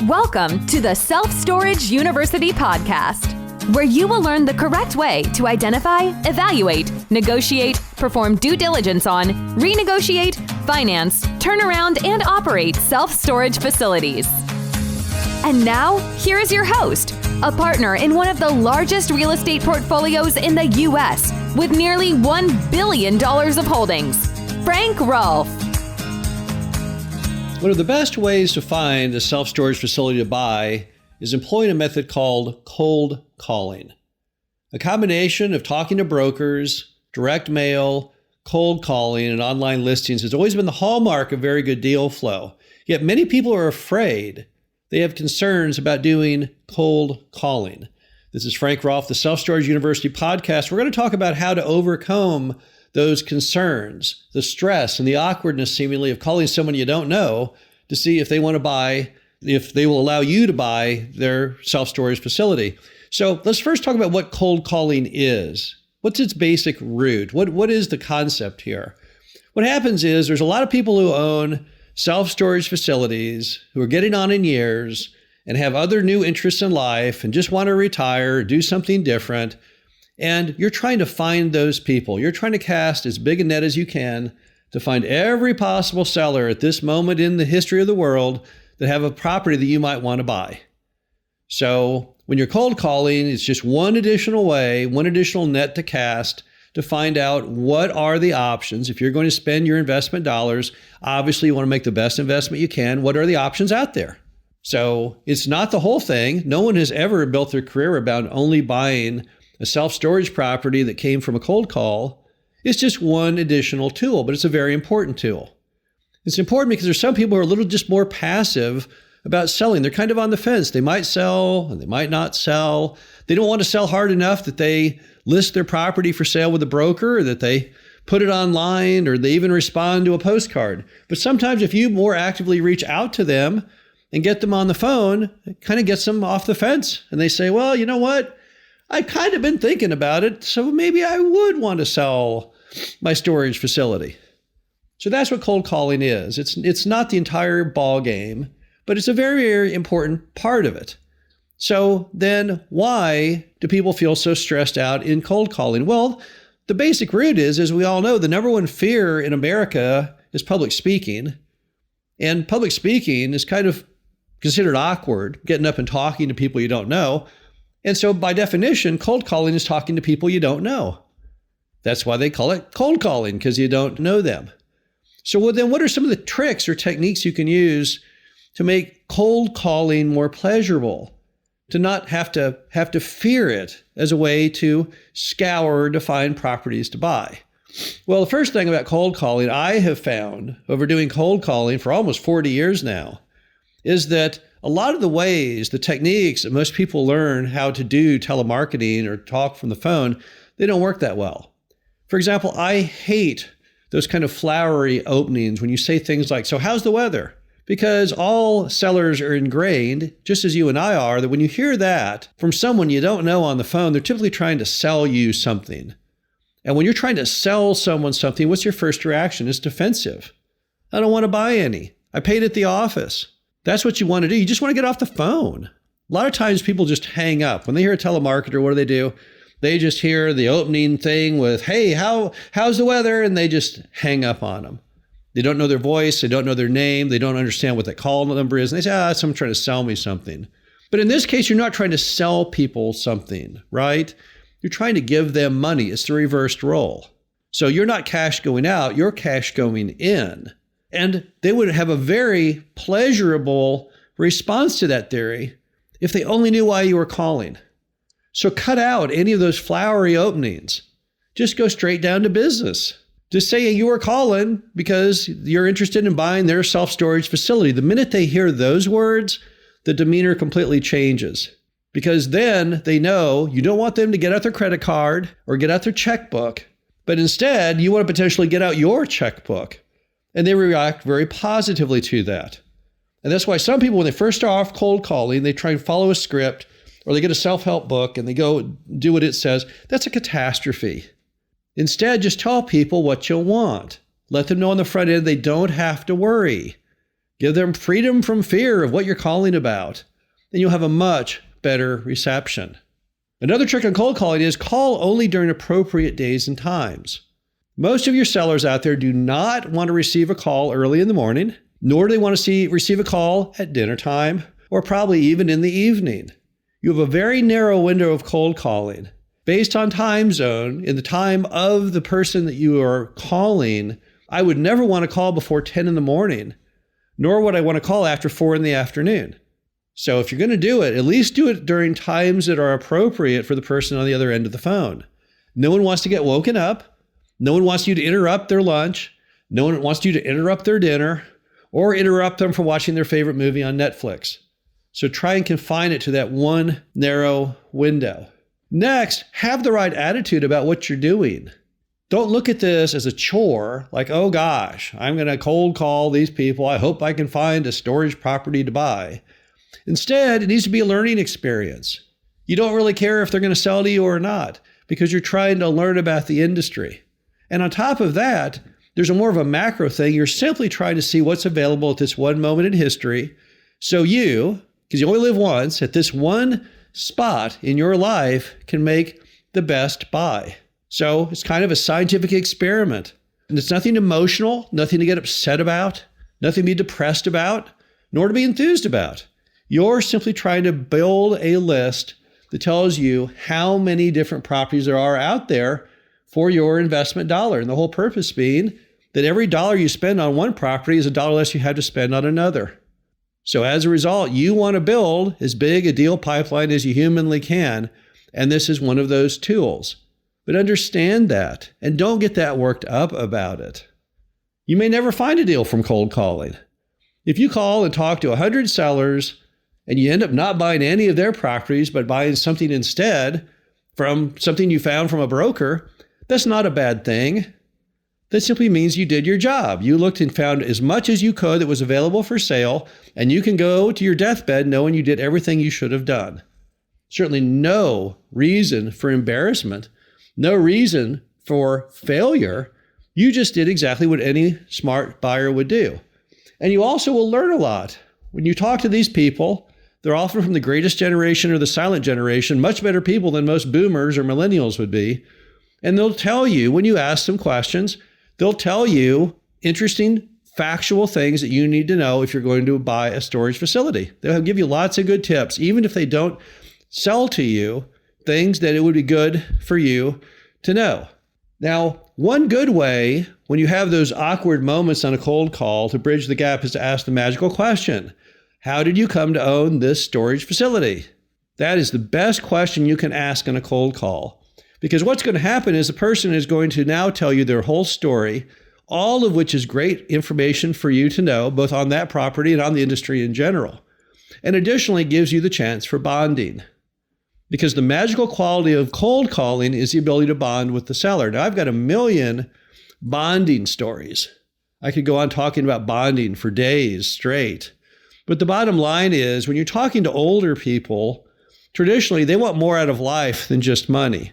Welcome to the Self-Storage University podcast, where you will learn the correct way to identify, evaluate, negotiate, perform due diligence on, renegotiate, finance, turn around, and operate self-storage facilities. And now, here is your host, a partner in one of the largest real estate portfolios in the U.S. with nearly $1 billion of holdings, Frank Rolfe. One of the best ways to find a self-storage facility to buy is employing a method called cold calling. A combination of talking to brokers, direct mail, cold calling, and online listings has always been the hallmark of very good deal flow. Yet many people are afraid. They have concerns about doing cold calling. This is Frank Rolfe, the Self-Storage University podcast. We're going to talk about how to overcome those concerns, the stress and the awkwardness seemingly of calling someone you don't know to see if they want to buy, if they will allow you to buy their self-storage facility. So let's first talk about what cold calling is. What's its basic root? What is the concept here? What happens is there's a lot of people who own self-storage facilities who are getting on in years and have other new interests in life and just want to retire or do something different. And you're trying to find those people. You're trying to cast as big a net as you can to find every possible seller at this moment in the history of the world that have a property that you might want to buy. So when you're cold calling, it's just one additional way, one additional net to cast to find out what are the options. If you're going to spend your investment dollars, obviously you want to make the best investment you can. What are the options out there? So it's not the whole thing. No one has ever built their career about only buying a self-storage property that came from a cold call. It's just one additional tool, but it's a very important tool. It's important because there's some people who are a little just more passive about selling. They're kind of on the fence. They might sell and they might not sell. They don't want to sell hard enough that they list their property for sale with a broker, or that they put it online, or they even respond to a postcard. But sometimes if you more actively reach out to them and get them on the phone, it kind of gets them off the fence. And they say, well, you know what? I've kind of been thinking about it, so maybe I would want to sell my storage facility. So that's what cold calling is. It's not the entire ball game, but it's a very, very important part of it. So then why do people feel so stressed out in cold calling? Well, the basic root is, as we all know, the number one fear in America is public speaking. And public speaking is kind of considered awkward, getting up and talking to people you don't know. And so by definition, cold calling is talking to people you don't know. That's why they call it cold calling, because you don't know them. So then what are some of the tricks or techniques you can use to make cold calling more pleasurable, to not have to fear it as a way to scour to find properties to buy? Well, the first thing about cold calling I have found over doing cold calling for almost 40 years now is that a lot of the ways, the techniques that most people learn how to do telemarketing or talk from the phone, they don't work that well. For example, I hate those kind of flowery openings when you say things like, so how's the weather? Because all sellers are ingrained, just as you and I are, that when you hear that from someone you don't know on the phone, they're typically trying to sell you something. And when you're trying to sell someone something, what's your first reaction? It's defensive. I don't want to buy any. I paid at the office. That's what you want to do. You just want to get off the phone. A lot of times people just hang up. When they hear a telemarketer, what do? They just hear the opening thing with, hey, how's the weather? And they just hang up on them. They don't know their voice. They don't know their name. They don't understand what that call number is. And they say, someone trying to sell me something. But in this case, you're not trying to sell people something, right? You're trying to give them money. It's the reversed role. So you're not cash going out, you're cash going in. And they would have a very pleasurable response to that theory if they only knew why you were calling. So cut out any of those flowery openings. Just go straight down to business. Just say you were calling because you're interested in buying their self-storage facility. The minute they hear those words, the demeanor completely changes. Because then they know you don't want them to get out their credit card or get out their checkbook, but instead you want to potentially get out your checkbook. And they react very positively to that. And that's why some people, when they first start off cold calling, they try and follow a script, or they get a self-help book and they go do what it says. That's a catastrophe. Instead, just tell people what you want. Let them know on the front end they don't have to worry. Give them freedom from fear of what you're calling about, and you'll have a much better reception. Another trick on cold calling is call only during appropriate days and times. Most of your sellers out there do not want to receive a call early in the morning, nor do they want to receive a call at dinner time, or probably even in the evening. You have a very narrow window of cold calling. Based on time zone, in the time of the person that you are calling, I would never want to call before 10 in the morning, nor would I want to call after 4 in the afternoon. So if you're going to do it, at least do it during times that are appropriate for the person on the other end of the phone. No one wants to get woken up. No one wants you to interrupt their lunch. No one wants you to interrupt their dinner or interrupt them from watching their favorite movie on Netflix. So try and confine it to that one narrow window. Next, have the right attitude about what you're doing. Don't look at this as a chore, like, oh gosh, I'm going to cold call these people. I hope I can find a storage property to buy. Instead, it needs to be a learning experience. You don't really care if they're going to sell to you or not, because you're trying to learn about the industry. And on top of that, there's more of a macro thing. You're simply trying to see what's available at this one moment in history. So you, because you only live once, at this one spot in your life can make the best buy. So it's kind of a scientific experiment. And it's nothing emotional, nothing to get upset about, nothing to be depressed about, nor to be enthused about. You're simply trying to build a list that tells you how many different properties there are out there for your investment dollar. And the whole purpose being that every dollar you spend on one property is a dollar less you have to spend on another. So as a result, you want to build as big a deal pipeline as you humanly can, and this is one of those tools. But understand that, and don't get that worked up about it. You may never find a deal from cold calling. If you call and talk to 100 sellers, and you end up not buying any of their properties, but buying something instead from something you found from a broker, that's not a bad thing. That simply means you did your job. You looked and found as much as you could that was available for sale, and you can go to your deathbed knowing you did everything you should have done. Certainly no reason for embarrassment, no reason for failure. You just did exactly what any smart buyer would do. And you also will learn a lot. When you talk to these people, they're often from the greatest generation or the silent generation, much better people than most boomers or millennials would be. And they'll tell you, when you ask them questions, they'll tell you interesting, factual things that you need to know if you're going to buy a storage facility. They'll give you lots of good tips, even if they don't sell to you, things that it would be good for you to know. Now, one good way when you have those awkward moments on a cold call to bridge the gap is to ask the magical question. How did you come to own this storage facility? That is the best question you can ask on a cold call. Because what's going to happen is the person is going to now tell you their whole story, all of which is great information for you to know, both on that property and on the industry in general. And additionally gives you the chance for bonding. Because the magical quality of cold calling is the ability to bond with the seller. Now, I've got a million bonding stories. I could go on talking about bonding for days straight. But the bottom line is, when you're talking to older people, traditionally, they want more out of life than just money.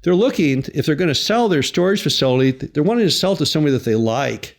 They're looking, if they're going to sell their storage facility, they're wanting to sell to somebody that they like,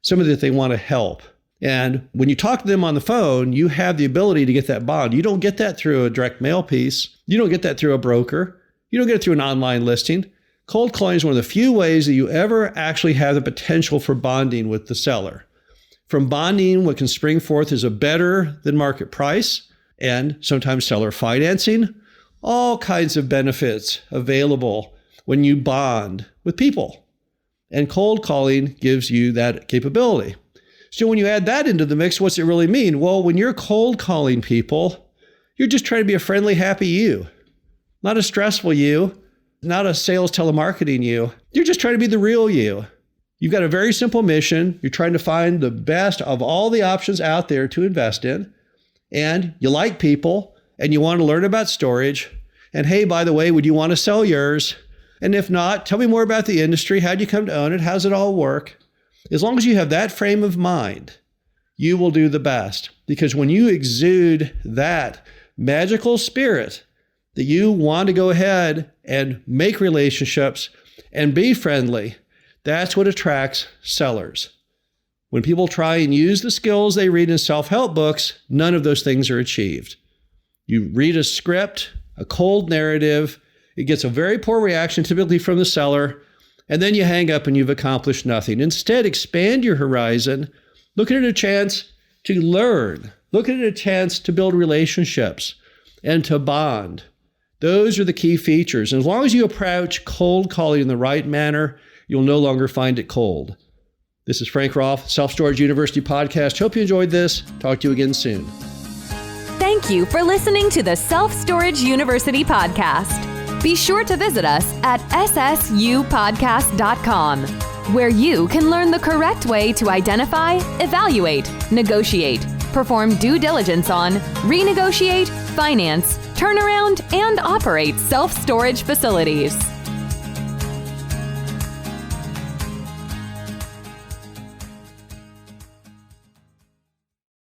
somebody that they want to help. And when you talk to them on the phone, you have the ability to get that bond. You don't get that through a direct mail piece. You don't get that through a broker. You don't get it through an online listing. Cold calling is one of the few ways that you ever actually have the potential for bonding with the seller. From bonding, what can spring forth is a better than market price and sometimes seller financing. All kinds of benefits available when you bond with people. And cold calling gives you that capability. So when you add that into the mix, what's it really mean? Well, when you're cold calling people, you're just trying to be a friendly, happy you. Not a stressful you, not a sales telemarketing you. You're just trying to be the real you. You've got a very simple mission. You're trying to find the best of all the options out there to invest in. And you like people. And you want to learn about storage, and hey, by the way, would you want to sell yours? And if not, tell me more about the industry. How'd you come to own it? How's it all work? As long as you have that frame of mind, you will do the best. Because when you exude that magical spirit that you want to go ahead and make relationships and be friendly, that's what attracts sellers. When people try and use the skills they read in self-help books, none of those things are achieved. You read a script, a cold narrative, it gets a very poor reaction, typically from the seller, and then you hang up and you've accomplished nothing. Instead, expand your horizon. Look at it as a chance to learn. Look at it as a chance to build relationships and to bond. Those are the key features. And as long as you approach cold calling in the right manner, you'll no longer find it cold. This is Frank Rolfe, Self-Storage University Podcast. Hope you enjoyed this. Talk to you again soon. Thank you for listening to the Self-Storage University Podcast. Be sure to visit us at ssupodcast.com, where you can learn the correct way to identify, evaluate, negotiate, perform due diligence on, renegotiate, finance, turnaround, and operate self-storage facilities.